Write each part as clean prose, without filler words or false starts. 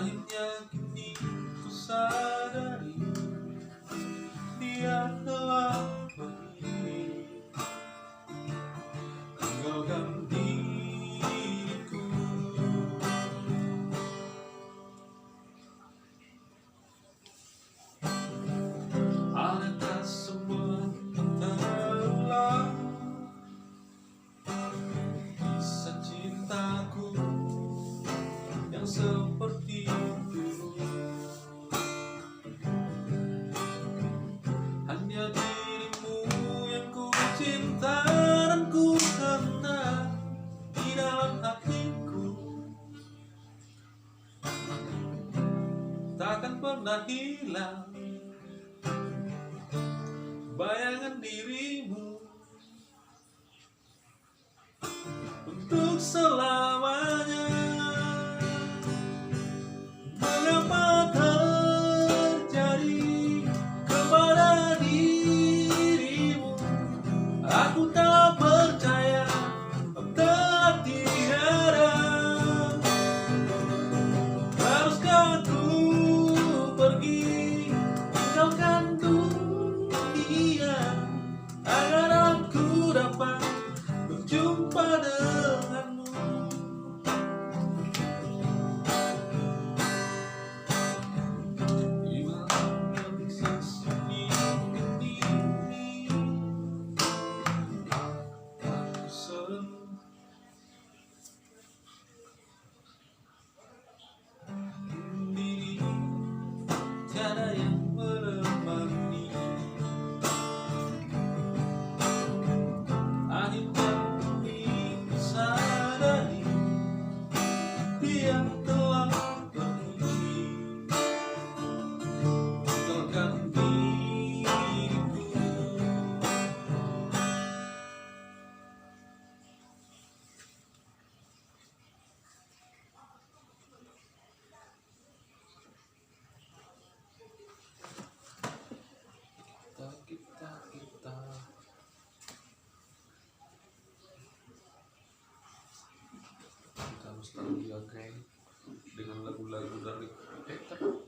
Akhirnya kini ku sadari dia telah pergi, tinggalkan diriku. Adakah semua terulang, kisah cintaku yang seperti dulu? Hanya dirimu yang ku cinta dan ku kenal di dalam hatiku, takkan pernah hilang bayangan dirimu untuk selamanya. Mengapa terjadi kepada dirimu? Aku tak percaya telah tiada. Haruskah aku pergi tinggalkan dunia agar aku dapat berjumpa denganmu? Di malam yang sunyi ini, aku sendiri tiada yang menemani. Akhirnya ku sadari dia telah pergi, tinggalkan diriku. Kita nostalgia kayak dengan lagu-lagu dari Peter Pan.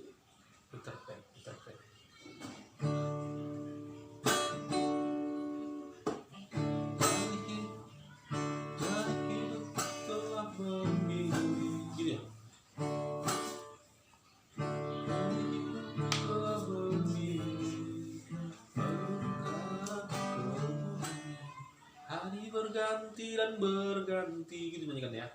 Hidup telah memilih, gini ya. Telah memilih hari berganti dan berganti, gitu nyanyikan ya.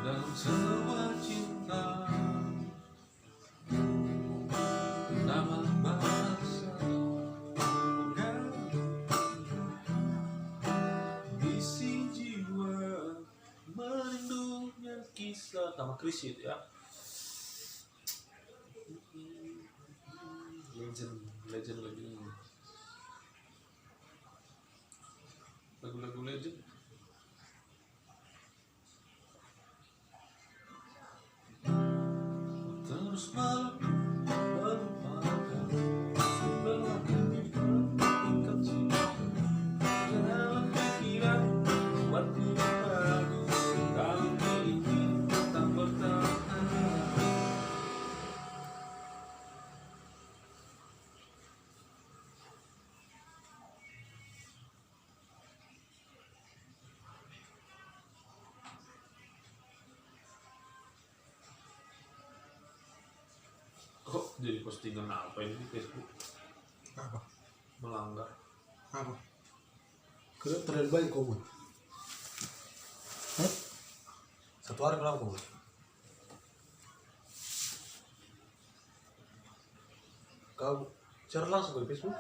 Dalam sebuah cinta, nama bahasa mengganti isi jiwa, merindunya kisah. Nama Chris itu ya, legend lagu legend. Terus melupakan ikat cinta dalam pikiran, buatku ragu kalau ini tak bertahan. Kok jadi postingan apa ini di Facebook? Apa? Melanggar. Apa? Kalian terlalu baik kau buat. Satu hari berapa kau buat? Kau share langsung ke Facebook?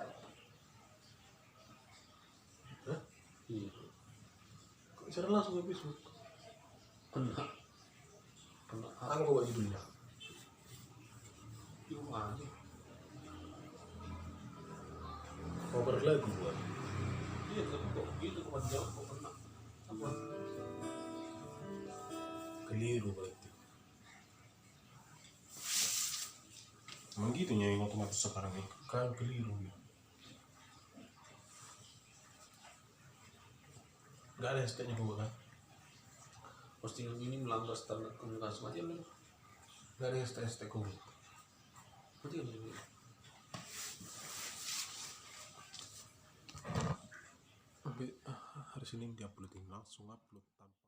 Iya. Kau share langsung ke Facebook? Kena. Apa kau buat judulnya? Yung aja. Cover lagu buat. Iya, tapi kok gitu kok jauh kok kena. Apa? Keliru berarti. Emang gitu nyanyi otomatis sekarang ini. Kan keliru ya. Nggak ada hashtagnya juga kan? Postingan ini melanggar standar komunikasi macam ini. Nggak ada hashtag Google. Berarti kan ini. Hari Senin dia uploadin langsung upload tanpa